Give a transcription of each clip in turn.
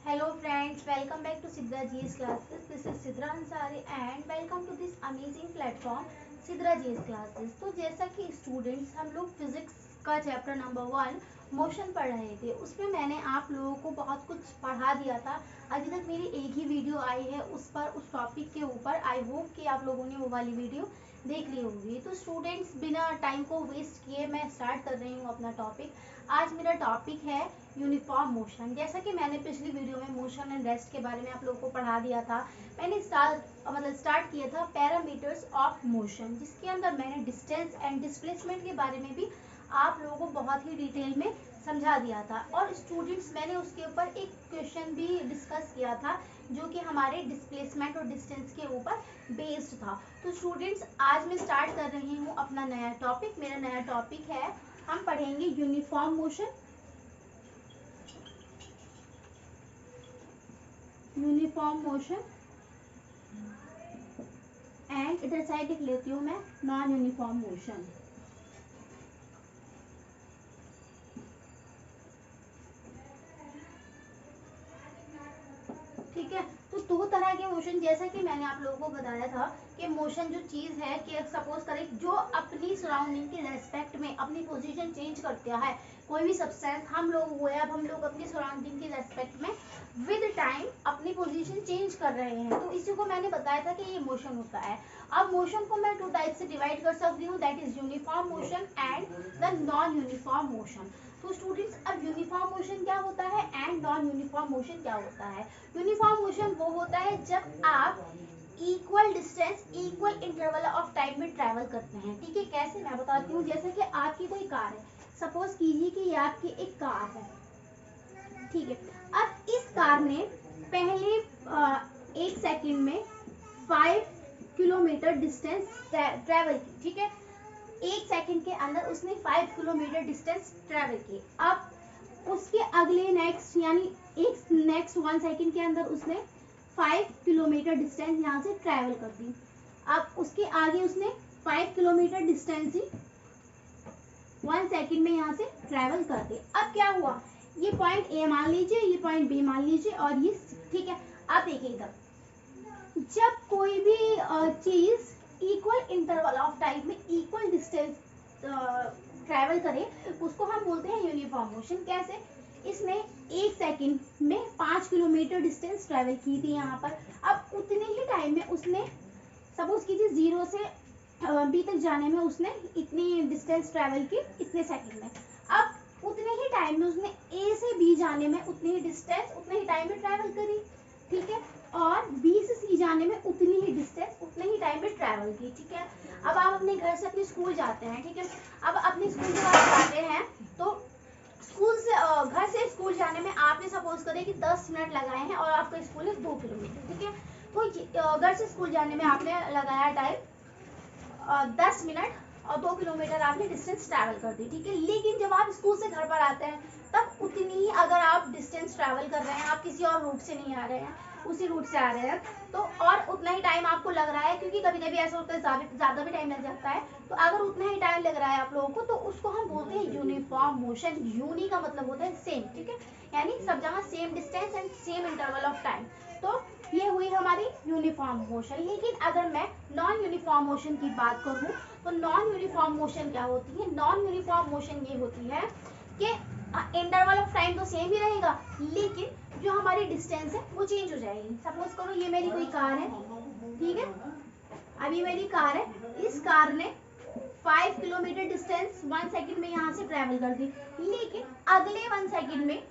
Hello friends, welcome back to Sidra G's classes. This is Sidra Ansari and welcome to this amazing platform Sidra G's classes. तो जैसा कि students हम लोग physics का chapter number 1 motion पढ़ रहे थे, उसमें मैंने आप लोगों को बहुत कुछ पढ़ा दिया था। अभी तक मेरी एक ही वीडियो आई है उस टॉपिक के ऊपर। आई होप कि आप लोगों ने वो वाली वीडियो देख ली होगी। तो स्टूडेंट्स बिना टाइम को वेस्ट किए मैं स्टार्ट कर रही हूँ अपना टॉपिक। आज मेरा टॉपिक है यूनिफॉर्म मोशन। जैसा कि मैंने पिछली वीडियो में मोशन एंड रेस्ट के बारे में आप लोगों को पढ़ा दिया था। मैंने स्टार्ट किया था पैरामीटर्स ऑफ मोशन, जिसके अंदर मैंने डिस्टेंस एंड डिस्प्लेसमेंट के बारे में भी आप लोगों को बहुत ही डिटेल में समझा दिया था। और स्टूडेंट्स मैंने उसके ऊपर एक क्वेश्चन भी डिस्कस किया था जो कि हमारे डिस्प्लेसमेंट और डिस्टेंस के ऊपर बेस्ड था। तो स्टूडेंट्स आज मैं स्टार्ट कर रही हूँ अपना नया टॉपिक। मेरा नया टॉपिक है, हम पढ़ेंगे uniform motion. Uniform motion and इधर साइड लिख लेती हूँ मैं नॉन यूनिफॉर्म मोशन। ठीक है, तो दो तरह के मोशन, जैसा कि मैंने आप लोगों को बताया था कि मोशन जो चीज है कि सपोज करें जो अपनी सराउंडिंग के रेस्पेक्ट में अपनी पोजीशन चेंज करता है, कोई भी सब्सटेंस हम लोग हुए, अब हम लोग अपनी सराउंडिंग के रेस्पेक्ट में विद टाइम अपनी पोजीशन चेंज कर रहे हैं, तो इसी को मैंने बताया था कि ये मोशन होता है। अब मोशन को मैं टू टाइप से डिवाइड कर सकती हूँ, that is uniform motion and the non uniform motion. तो स्टूडेंट्स अब यूनिफॉर्म मोशन क्या होता है एंड नॉन यूनिफॉर्म मोशन क्या होता है। यूनिफॉर्म मोशन वो होता है जब आप equal distance equal interval of time में ट्रैवल करते हैं। ठीक है, कैसे मैं बताती हूँ। जैसे कि आपकी कोई कार है, सपोज कीजिए कि ये आपकी एक कार है। ठीक है, अब इस कार ने पहले 1 सेकंड में 5 किलोमीटर डिस्टेंस ट्रैवल की। ठीक है, 1 सेकंड के अंदर उसने 5 किलोमीटर डिस्टेंस ट्रैवल की। अब उसके अगले नेक्स्ट यानी एक नेक्स्ट 1 सेकंड के अंदर उसने 5 किलोमीटर डिस्टेंस यहाँ से ट्रैवल कर दी। अब उसके आगे उसने 5 किलोमीटर डिस्टेंस ही 1 सेकंड में यहाँ से ट्रैवल कर दी। अब क्या हुआ, ये पॉइंट ए मान लीजिए, ये पॉइंट बी मान लीजिए और ये, ठीक है। अब देखिए इधर, जब कोई भी चीज इक्वल इंटरवल ऑफ टाइम में इक्वल डिस्टेंस ट्रैवल करे, उसको हम बोलते हैं यूनिफॉर्म मोशन। कैसे, इसने 1 सेकंड में 5 किलोमीटर डिस्टेंस ट्रैवल की थी यहाँ पर। अब उतने ही टाइम में उसने सपोज कीजिए 0 से बी तक जाने में उसने इतनी डिस्टेंस ट्रैवल की इतने सेकंड में। अब उतने ही टाइम में उसने ए से बी जाने में उतनी ही डिस्टेंस उतने ही टाइम में ट्रैवल करी। ठीक है, और बी से सी जाने में उतनी ही डिस्टेंस उतने ही टाइम में ट्रैवल की। ठीक है, अब आप अपने घर से अपने स्कूल जाते हैं। ठीक है, अब अपने स्कूल जब आप जाते हैं तो स्कूल से घर से स्कूल जाने में आपने सपोज करें कि 10 मिनट लगाए हैं और आपका स्कूल है 2 किलोमीटर। ठीक है, तो घर से स्कूल जाने में आपने लगाया टाइम 10 मिनट और 2 किलोमीटर आपने डिस्टेंस ट्रैवल कर दी। ठीक है, लेकिन जब आप स्कूल से घर पर आते हैं तब उतनी ही अगर आप डिस्टेंस ट्रैवल कर रहे हैं, आप किसी और रूट से नहीं आ रहे हैं, उसी रूट से आ रहे हैं, तो और उतना ही टाइम आपको लग रहा है, क्योंकि कभी कभी ऐसा होता है ज्यादा भी टाइम लग जाता है। तो अगर उतना ही टाइम लग रहा है आप लोगों को, तो उसको हम बोलते हैं यूनिफॉर्म मोशन। यूनि का मतलब होता है सेम। ठीक है, यानी सब जगह same distance and same interval of time. तो ये हुई हमारी यूनिफॉर्म मोशन। लेकिन अगर मैं नॉन यूनिफॉर्म मोशन की बात करूं, तो नॉन यूनिफॉर्म मोशन क्या होती है। नॉन यूनिफॉर्म मोशन ये होती है कि इंटरवल ऑफ टाइम तो सेम ही रहेगा, लेकिन जो हमारी डिस्टेंस है वो चेंज हो जाएगी। सपोज करो ये मेरी कोई कार है। ठीक है, अभी मेरी कार है, इस कार ने 5 किलोमीटर डिस्टेंस 1 सेकंड में यहाँ से ट्रैवल कर दी, लेकिन अगले 1 सेकंड में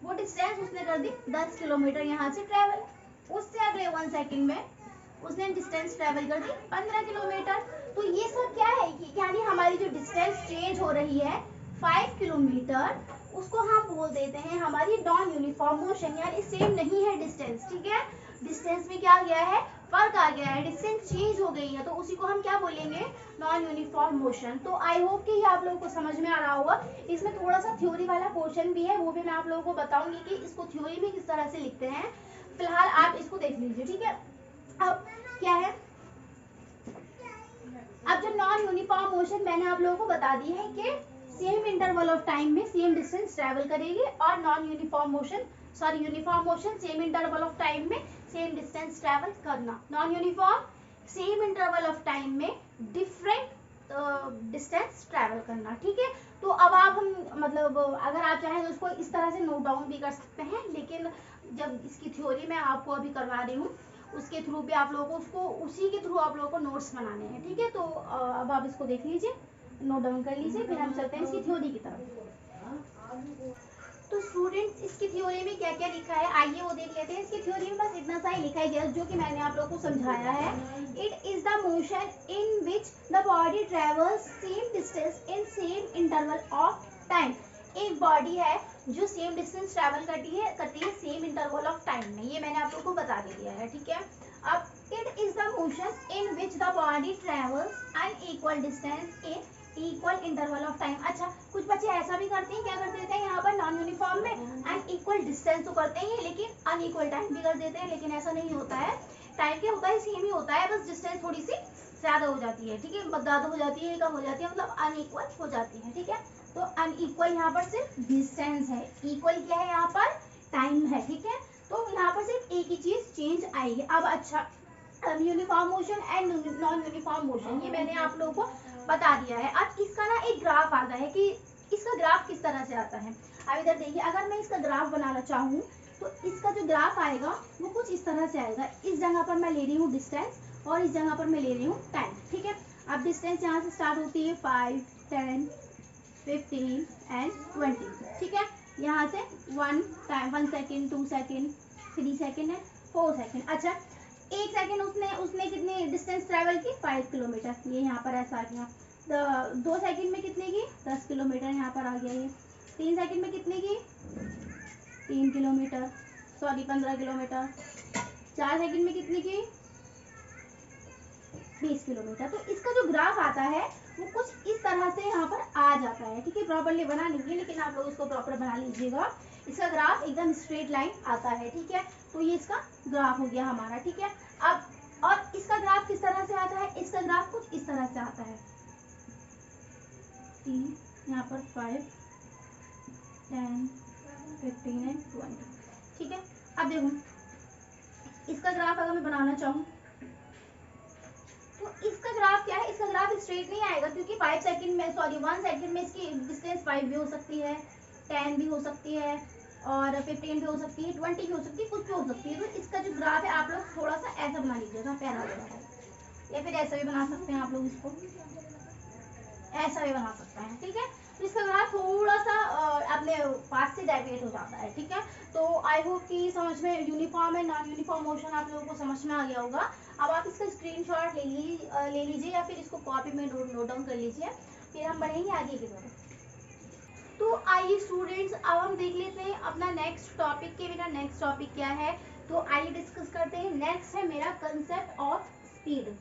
वो डिस्टेंस उसने कर दी 10 किलोमीटर यहाँ से ट्रैवल। उससे अगले 1 सेकंड में उसने डिस्टेंस ट्रैवल कर दी 15 किलोमीटर। तो ये सब क्या है, यानी हमारी जो डिस्टेंस चेंज हो रही है 5 किलोमीटर, उसको हम बोल देते हैं हमारी नॉन यूनिफॉर्म मोशन, यानी सेम नहीं है डिस्टेंस। ठीक है, डिस्टेंस में क्या गया है, फर्क आ गया है, डिस्टेंस चेंज हो गई है, तो उसी को हम क्या बोलेंगे, नॉन यूनिफॉर्म मोशन। तो आई होप कि ये आप लोगों को समझ में आ रहा होगा। इसमें थोड़ा सा थ्योरी वाला पोर्शन भी है, वो भी मैं आप लोगों को बताऊंगी कि इसको थ्योरी में किस तरह से लिखते हैं। फिलहाल आप इसको देख लीजिए। ठीक है, अब क्या है, अब जो नॉन यूनिफॉर्म मोशन मैंने आप लोगों को बता दी है कि सेम इंटरवल ऑफ टाइम में सेम डिस्टेंस ट्रैवल करेगी, और non uniform motion sorry uniform motion same interval of time में सेम डिस्टेंस ट्रेवल करना, non uniform same interval of time में डिफरेंट डिस्टेंस ट्रैवल करना। ठीक है, तो अब आप हम मतलब अगर आप चाहें तो उसको इस तरह से नोट डाउन भी कर सकते हैं, लेकिन जब इसकी थ्योरी मैं आपको अभी करवा रही हूँ उसके थ्रू भी आप लोगों को उसको उसी के थ्रू आप लोगों को नोट्स बनाने हैं। ठीक है, तो अब आप इसको देख लीजिए, नोट डाउन कर लीजिए, फिर हम चलते हैं इसकी थ्योरी की तरफ। तो स्टूडेंट्स इसकी थ्योरी में क्या क्या लिखा है आइए वो देख लेते हैं। इसकी थ्योरी में बस इतना सा ही लिखा है जो कि मैंने आप लोगों को समझाया है। It is the motion in which the body travels same distance in same interval of time. एक बॉडी है जो सेम डिस्टेंस ट्रैवल करती है सेम इंटरवल ऑफ टाइम में, ये मैंने आप लोगों को बता दिया है। ठीक है, अब it is the motion in which the body travels an equal distance in equal interval of time. अच्छा, कुछ बच्चे ऐसा भी करते हैं, क्या कर देते हैं यहाँ पर नॉन यूनिफॉर्म में एंड इक्वल डिस्टेंस तो करते हैं लेकिन अनइक्वल टाइम भी कर देते हैं, लेकिन ऐसा नहीं होता है। टाइम क्या होता है, सेम ही होता है, बस डिस्टेंस थोड़ी सी ज्यादा हो जाती है। ठीक है, ज्यादा हो जाती है, कम हो जाती है, मतलब अनइक्वल हो जाती है। ठीक है, तो अनइक्वल यहाँ पर सिर्फ डिस्टेंस है, इक्वल क्या है यहाँ पर, टाइम है। ठीक है, तो यहाँ पर सिर्फ एक ही चीज चेंज आएगी। अब अच्छा, uniform motion and non uniform motion ये मैंने आप लोगों को बता दिया है। अब इसका ना एक ग्राफ आता है कि इसका ग्राफ किस तरह से आता है। अब इधर देखिए, अगर मैं इसका ग्राफ बनाना चाहूँ तो इसका जो ग्राफ आएगा वो कुछ इस तरह से आएगा। इस जगह पर मैं ले रही हूँ डिस्टेंस और इस जगह पर मैं ले रही हूँ टाइम। ठीक है, अब डिस्टेंस यहाँ से स्टार्ट होती है 5, 10, 15 एंड 20। ठीक है, यहाँ से 1 second, 2 second, 3 second and 4 second. अच्छा, 1 सेकेंड उसने कितनी डिस्टेंस ट्रैवल की, 5 किलोमीटर, ये यहाँ पर ऐसा आ गया। 2 सेकेंड में कितने की, 10 किलोमीटर यहाँ पर आ गया ये। 3 सेकेंड में कितने की, 3 किलोमीटर, सॉरी 15 किलोमीटर। 4 सेकेंड में कितने की, 20 किलोमीटर। तो इसका जो ग्राफ आता है वो कुछ इस तरह से यहाँ पर आ जाता है। ठीक है, प्रॉपरली बना लीजिए, लेकिन आप लोग इसको प्रॉपर बना लीजिएगा। इसका ग्राफ एकदम स्ट्रेट लाइन आता है। ठीक है, तो ये इसका ग्राफ हो गया हमारा। ठीक है, अब और इसका ग्राफ किस तरह से आता है, इसका ग्राफ कुछ इस तरह से आता है। यहाँ पर 5, 10, 15 एंड 20। ठीक है, अब देखो इसका ग्राफ अगर मैं बनाना चाहूँ तो इसका ग्राफ क्या है, इसका ग्राफ स्ट्रेट नहीं आएगा क्योंकि 5 सेकंड में, सॉरी 1 सेकंड में इसकी डिस्टेंस 5 भी हो सकती है, 10 भी हो सकती है और 15 भी हो सकती है, 20 भी हो सकती है, कुछ भी हो सकती है। तो इसका जो ग्राफ है आप लोग थोड़ा सा ऐसा बना लीजिएगा, पैराबोला, या फिर ऐसा भी बना सकते हैं आप लोग, इसको ऐसा भी बना सकते हैं। ठीक है, तो इसका ग्राफ थोड़ा सा अपने पास से डेविएट हो जाता है। ठीक है, तो आई होप कि समझ में uniform and non uniform motion आप लोगों को समझ में आ गया होगा। अब आप इसका स्क्रीनशॉट ले लीजिए या फिर इसको कॉपी में नोट डाउन कर लीजिए, फिर हम बढ़ेंगे आगे की तरफ। तो आइए स्टूडेंट्स, अब हम देख लेते हैं अपना नेक्स्ट टॉपिक के मेरा नेक्स्ट टॉपिक क्या है। तो आइए डिस्कस करते हैं। नेक्स्ट है मेरा concept of speed.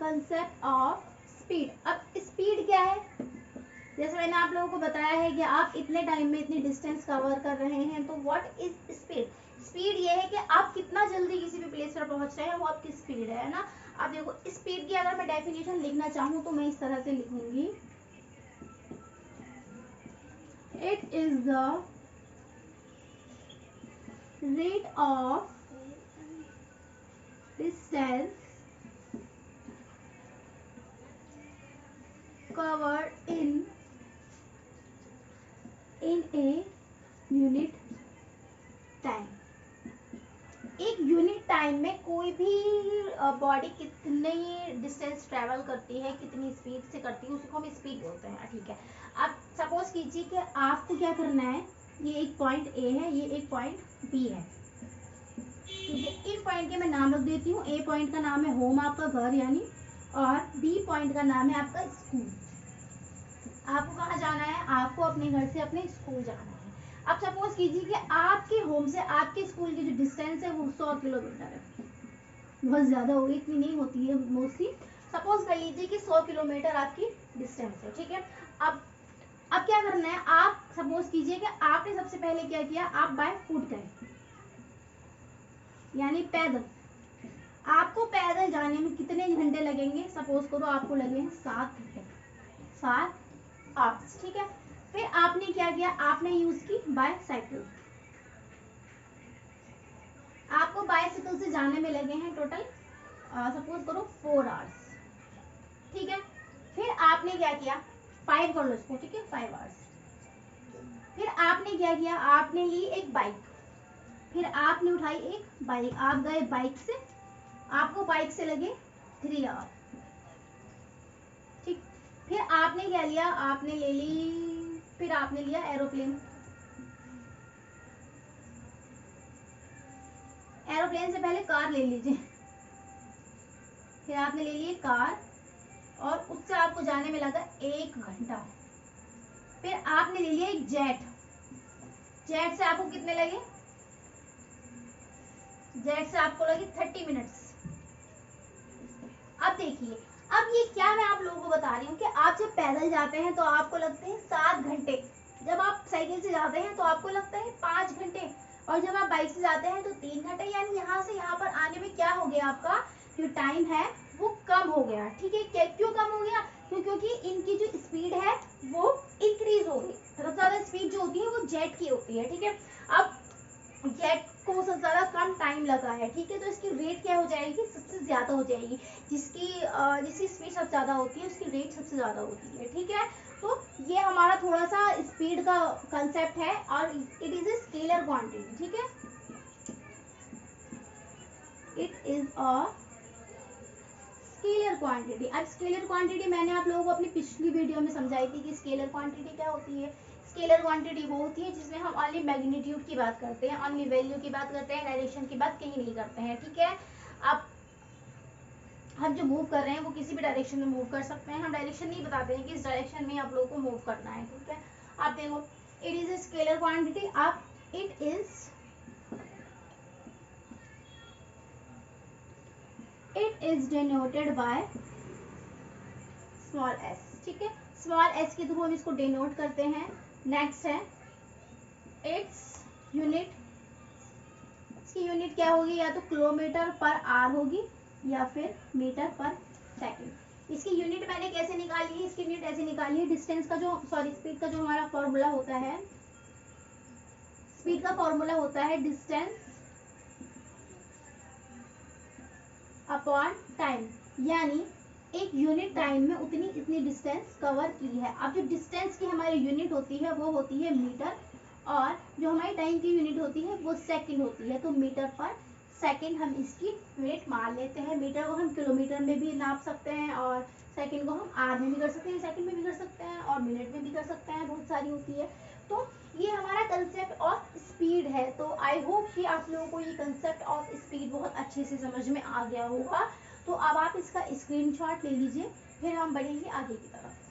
Concept of speed. अब स्पीड क्या है, जैसे मैंने आप लोगों को बताया है कि आप इतने टाइम में इतनी डिस्टेंस कवर कर रहे हैं, तो व्हाट इज स्पीड। स्पीड ये है कि आप कितना जल्दी किसी भी प्लेस पर पहुंच रहे हैं, वो आपकी स्पीड है ना। अब देखो स्पीड की अगर मैं डेफिनेशन लिखना चाहूँ तो मैं इस तरह से लिखूंगी, it is the rate of distance covered in a unit time. एक यूनिट टाइम में कोई भी बॉडी कितनी डिस्टेंस ट्रेवल करती है, कितनी स्पीड से करती है, उसको हम स्पीड बोलते हैं। ठीक है, अब सपोज कीजिए कि आपको क्या करना है, ये एक पॉइंट ए है, ये एक पॉइंट बी है। ठीक है, इन पॉइंट के मैं नाम रख देती हूँ। ए पॉइंट का नाम है होम, आपका घर यानी, और बी पॉइंट का नाम है आपका स्कूल। आपको कहाँ जाना है, आपको अपने घर से अपने स्कूल जाना है। अब सपोज कीजिए कि आपके होम से आपके स्कूल की जो डिस्टेंस है वो 100 किलोमीटर है। बहुत ज्यादा होगी, इतनी नहीं होती है मोस्टली। सपोज कर लीजिए कि 100 किलोमीटर आपकी डिस्टेंस है। ठीक है, अब क्या करना है, आप सपोज कीजिए कि आपने सबसे पहले क्या किया, आप बाय फुट गए, यानी पैदल। आपको पैदल जाने में कितने घंटे लगेंगे, सपोज करो आपको लगेंगे 7 घंटे, 7 आवर्स। ठीक है, फिर आपने क्या किया, आपने यूज की बाईसाइकिल। आपको बाईसाइकिल से जाने में लगे हैं टोटल सपोज करो 4 आवर्स, ठीक है। फिर आपने क्या किया, 5 कर लो इसको, ठीक है, 5 आवर्स। फिर आपने क्या किया, आपने ली एक बाइक, फिर आपने उठाई एक बाइक, आप गए बाइक से, आपको बाइक से लगे 3 आवर, ठीक। फिर आपने क्या लिया, आपने ले ली, फिर आपने लिया एरोप्लेन। एरोप्लेन से पहले कार ले लीजिए, फिर आपने ले ली कार और उससे आपको जाने में लगा 1 घंटा। फिर आपने ले लिया एक जेट, जेट से आपको कितने लगे, जेट से आपको लगे 30 मिनट्स। अब देखिए, अब ये क्या मैं आप लोगों को बता रही हूँ कि आप जब पैदल जाते हैं तो आपको लगते हैं 7 घंटे, जब आप साइकिल से जाते हैं तो आपको लगता है 5 घंटे, और जब आप बाइक से जाते हैं तो 3 घंटे। यानी यहाँ से यहाँ पर आने में क्या हो गया, आपका जो टाइम है वो कम हो गया, ठीक है। क्यों कम हो गया, क्योंकि इनकी जो स्पीड है वो इंक्रीज हो गई। सबसे ज्यादा स्पीड जो होती है वो जेट की होती है, ठीक है। अब जेट को सबसे ज्यादा कम टाइम लगा है, ठीक है, तो इसकी रेट क्या हो जाएगी, सबसे ज्यादा हो जाएगी। जिसकी स्पीड सबसे ज्यादा होती है उसकी रेट सबसे ज्यादा होती है, ठीक है। तो ये हमारा थोड़ा सा स्पीड का कंसेप्ट है और it is a scalar quantity, ठीक है। It is a scalar quantity. अब स्केलर क्वांटिटी मैंने आप लोगों को अपनी पिछली वीडियो में समझाई थी कि स्केलर क्वांटिटी क्या होती है। स्केलर क्वांटिटी वो होती है जिसमें हम ओनली मैग्नीट्यूड की बात करते हैं, ओनली वैल्यू की बात करते हैं, डायरेक्शन की बात कहीं नहीं करते हैं, ठीक है। अब हम जो मूव कर रहे हैं वो किसी भी डायरेक्शन में मूव कर सकते हैं, हम डायरेक्शन नहीं बताते हैं कि इस डायरेक्शन में आप लोगों को मूव करना है, ठीक है। आप देखो, it is a scalar quantity. अब it is denoted by small S, ठीक है। स्मॉल एस के थ्रू हम इसको डिनोट करते हैं। नेक्स्ट है इट्स यूनिट। इसकी यूनिट क्या होगी, या तो किलोमीटर पर आवर होगी या फिर मीटर पर सेकंड। इसकी यूनिट मैंने कैसे निकाली है, इसकी यूनिट ऐसे निकाली है, डिस्टेंस का जो स्पीड का जो हमारा फॉर्मूला होता है, स्पीड का फॉर्मूला होता है डिस्टेंस अपॉन टाइम, यानी एक यूनिट टाइम में उतनी इतनी डिस्टेंस कवर की है। अब जो डिस्टेंस की हमारी यूनिट होती है वो होती है मीटर, और जो हमारी टाइम की यूनिट होती है वो सेकंड होती है। तो मीटर पर सेकंड हम इसकी यूनिट मान लेते हैं। मीटर को हम किलोमीटर में भी नाप सकते हैं और सेकंड को हम आवर में भी कर सकते हैं, सेकंड में भी कर सकते हैं और मिनट में भी कर सकते हैं, बहुत सारी होती है। तो ये हमारा कंसेप्ट ऑफ स्पीड है। तो आई होप कि आप लोगों को ये कंसेप्ट ऑफ स्पीड बहुत अच्छे से समझ में आ गया होगा। तो अब आप इसका स्क्रीनशॉट ले लीजिए, फिर हम बढ़ेंगे आगे की तरफ।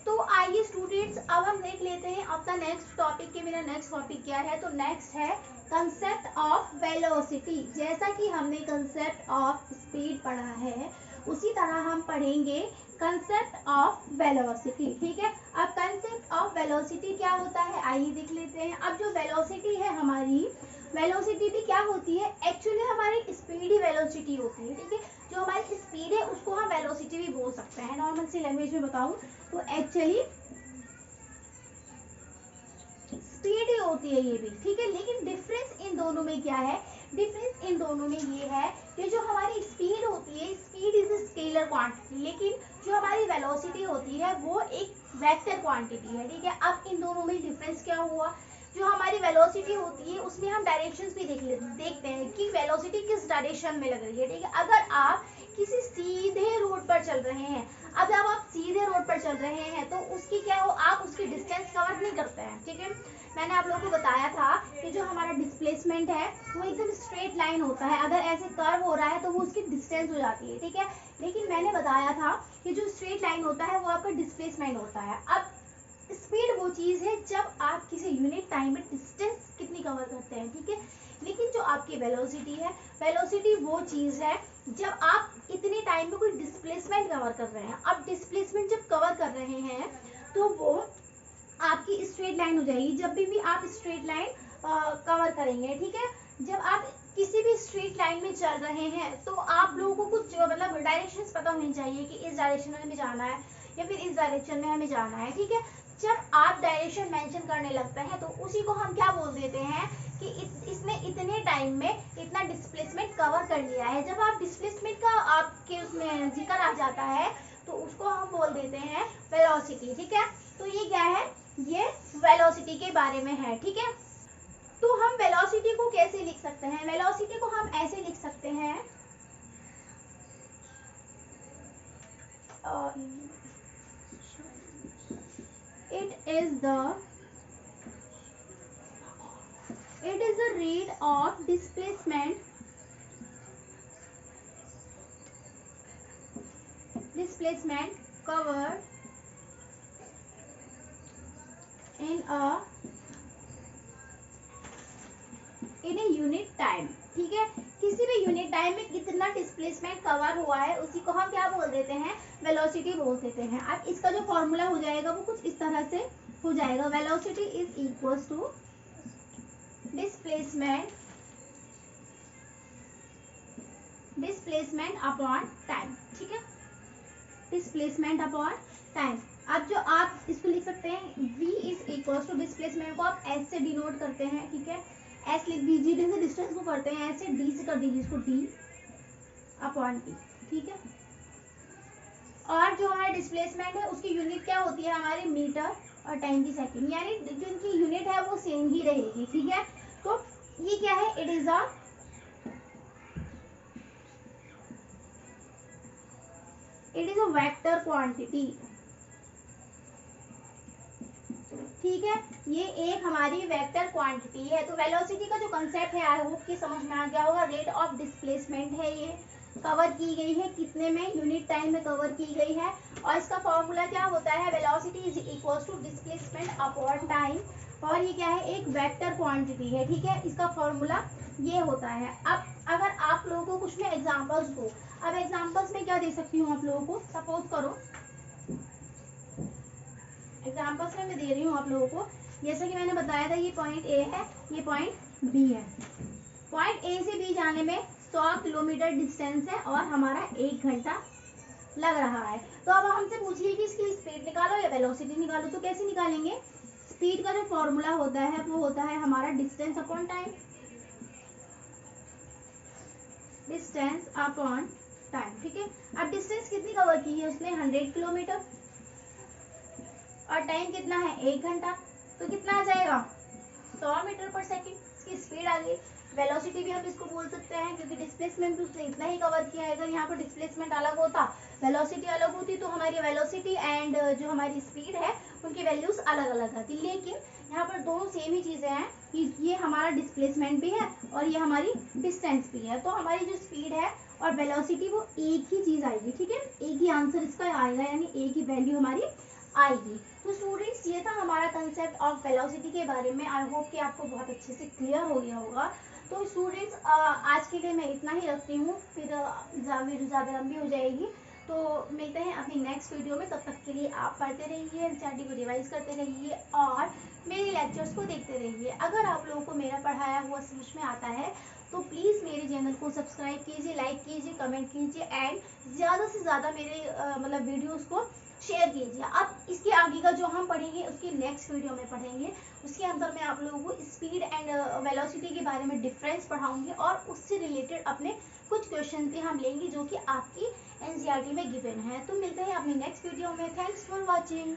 तो आइए स्टूडेंट्स, अब हम देख लेते हैं आपका नेक्स्ट टॉपिक के मेरा नेक्स्ट टॉपिक क्या है। तो नेक्स्ट है कंसेप्ट ऑफ वेलोसिटी। जैसा कि हमने कंसेप्ट ऑफ स्पीड पढ़ा है उसी तरह हम पढ़ेंगे कंसेप्ट ऑफ वेलोसिटी, ठीक है। अब कंसेप्ट ऑफ वेलोसिटी क्या होता है आइए देख लेते हैं। अब जो वेलोसिटी है हमारी, वेलोसिटी भी क्या होती है, एक्चुअली हमारी स्पीड ही वेलोसिटी होती है, ठीक है। जो हमारी स्पीड है उसको हम वेलोसिटी भी बोल सकते हैं। नॉर्मल सी लैंग्वेज में बताऊं तो एक्चुअली स्पीड ही होती है ये भी, ठीक है। लेकिन डिफरेंस इन दोनों में क्या है, डिफरेंस इन दोनों में ये है कि जो हमारी स्पीड होती है, speed is a scalar quantity, लेकिन जो हमारी वेलोसिटी होती है वो एक वेक्टर क्वांटिटी है, ठीक है। अब इन दोनों में डिफरेंस क्या हुआ, जो हमारी वेलोसिटी होती है उसमें हम डायरेक्शंस भी देखते हैं कि वेलोसिटी किस डायरेक्शन में लग रही है, ठीक है। अगर आप किसी सीधे रोड पर चल रहे हैं, अब जब आप सीधे रोड पर चल रहे हैं तो उसकी क्या हो, आप उसकी डिस्टेंस कवर नहीं करते हैं, ठीक है। मैंने आप लोगों को बताया था कि जो हमारा डिस्प्लेसमेंट है वो एकदम स्ट्रेट लाइन होता है, अगर ऐसे कर्व हो रहा है तो वो उसकी डिस्टेंस हो जाती है, ठीक है। लेकिन मैंने बताया था कि जो स्ट्रेट लाइन होता है वो आपका डिस्प्लेसमेंट होता है। अब स्पीड वो चीज है जब आप किसी यूनिट टाइम में डिस्टेंस कितनी कवर करते हैं, ठीक है। लेकिन जो आपकी वेलोसिटी है, वेलोसिटी वो चीज है जब आप इतने टाइम में कोई डिस्प्लेसमेंट कवर कर रहे हैं। अब डिस्प्लेसमेंट जब कवर कर रहे हैं तो वो आपकी स्ट्रेट लाइन हो जाएगी। जब भी आप स्ट्रेट लाइन कवर करेंगे, ठीक है। जब आप किसी भी स्ट्रेट लाइन में चल रहे हैं तो आप लोगों को कुछ मतलब डायरेक्शंस पता होनी चाहिए कि इस डायरेक्शन में जाना है या फिर इस डायरेक्शन में हमें जाना है, ठीक है। जब आप डायरेक्शन मेंशन करने लगते हैं तो उसी को हम क्या बोल देते हैं कि इसने इतने टाइम में इतना डिस्प्लेसमेंट कवर कर लिया है। जब आप डिस्प्लेसमेंट का आपके उसमें जिक्र आ जाता है तो उसको हम बोल देते हैं वेलोसिटी, ठीक है। तो ये क्या है, ये वेलोसिटी के बारे में है, ठीक है। तो हम वेलोसिटी को कैसे लिख सकते हैं, वेलोसिटी को हम ऐसे लिख सकते हैं it is the rate of displacement covered in a unit time, ठीक है। किसी भी यूनिट टाइम में कितना डिस्प्लेसमेंट कवर हुआ है उसी को हम क्या बोल देते हैं, वेलोसिटी बोल देते हैं। अब इसका जो फॉर्मूला हो जाएगा वो कुछ इस तरह से हो जाएगा, velocity is equals to displacement upon time, ठीक है, डिस्प्लेसमेंट अपॉन टाइम। अब जो आप इसको लिख सकते हैं v is equal to displacement को आप s से डिनोट करते हैं, ठीक है। s लिख दीजिए, डी से डिस्टेंस को करते हैं ऐसे, d से कर दीजिए इसको d अपॉन t, ठीक है। और जो हमारा डिस्प्लेसमेंट है उसकी यूनिट क्या होती है हमारे मीटर और टाइम की सेकंड, यानी जो इनकी यूनिट है वो सेम ही रहेगी, ठीक है। तो ये क्या है, it is a vector quantity, ठीक है। ये एक हमारी वेक्टर क्वांटिटी है। तो वेलोसिटी का जो कंसेप्ट है आई होप कि समझ में आ गया होगा। रेट ऑफ डिस्प्लेसमेंट है, ये कवर की गई है कितने में, यूनिट टाइम में कवर की गई है। और इसका फॉर्मूला क्या होता है, velocity is equal to displacement upon time. और ये क्या है, एक वेक्टर क्वांटिटी है, ठीक है। इसका फॉर्मूला ये होता है। अब अगर आप लोगों को कुछ में एग्जाम्पल्स दो, अब एग्जाम्पल्स में क्या दे सकती हूँ आप लोगों को, सपोज करो एग्जाम्पल्स में मैं दे रही हूँ आप लोगों को, जैसा कि मैंने बताया था ये पॉइंट ए है, ये पॉइंट बी है। पॉइंट ए से बी जाने में 100 किलोमीटर डिस्टेंस है और हमारा 1 घंटा लग रहा है। तो अब हमसे पूछिए कि इसकी स्पीड निकालो या वेलोसिटी निकालो, तो कैसे निकालेंगे। स्पीड का जो फॉर्मूला होता है वो होता है हमारा distance upon time, distance upon time, ठीक है। अब डिस्टेंस कितनी कवर की है उसने, 100 किलोमीटर, और टाइम कितना है, 1 घंटा। तो कितना आ जाएगा, 100 मीटर पर सेकंड। इसकी स्पीड आ गई। वेलोसिटी भी हम इसको बोल सकते हैं क्योंकि डिस्प्लेसमेंट भी उसने इतना ही कवर किया है। अगर यहाँ पर डिस्प्लेसमेंट अलग होता, वेलोसिटी अलग होती, तो हमारी वेलोसिटी एंड जो हमारी स्पीड है उनकी वैल्यूज अलग अलग आती। लेकिन यहाँ पर दोनों सेम ही चीजें हैं कि ये हमारा डिस्प्लेसमेंट भी है और ये हमारी डिस्टेंस भी है। तो हमारी जो स्पीड है और वेलोसिटी वो एक ही चीज आएगी, ठीक है। एक ही आंसर इसका आएगा, यानी एक ही वैल्यू हमारी आएगी। तो स्टूडेंट्स ये था हमारा कंसेप्ट ऑफ वेलोसिटी के बारे में। आई होप कि आपको बहुत अच्छे से क्लियर हो गया होगा। तो स्टूडेंट्स आज के लिए मैं इतना ही रखती हूँ, फिर वीडियो ज़्यादा लंबी हो जाएगी। तो मिलते हैं अपनी नेक्स्ट वीडियो में। तब तक के लिए आप पढ़ते रहिए, एनसीईआरटी को रिवाइज करते रहिए और मेरे लेक्चर्स को देखते रहिए। अगर आप लोगों को मेरा पढ़ाया हुआ समझ में आता है तो प्लीज़ मेरे चैनल को सब्सक्राइब कीजिए, लाइक कीजिए, कमेंट कीजिए एंड ज़्यादा से ज़्यादा मेरे मतलब वीडियोस को शेयर कीजिए। अब इसके आगे का जो हम पढ़ेंगे उसकी नेक्स्ट वीडियो में पढ़ेंगे। उसके अंदर मैं आप लोगों को स्पीड एंड वेलोसिटी के बारे में डिफरेंस पढ़ाऊंगी और उससे रिलेटेड अपने कुछ क्वेश्चन भी हम लेंगे जो कि आपकी एनसीईआरटी में गिवन है। तो मिलते हैं अपनी नेक्स्ट वीडियो में। Thanks for watching.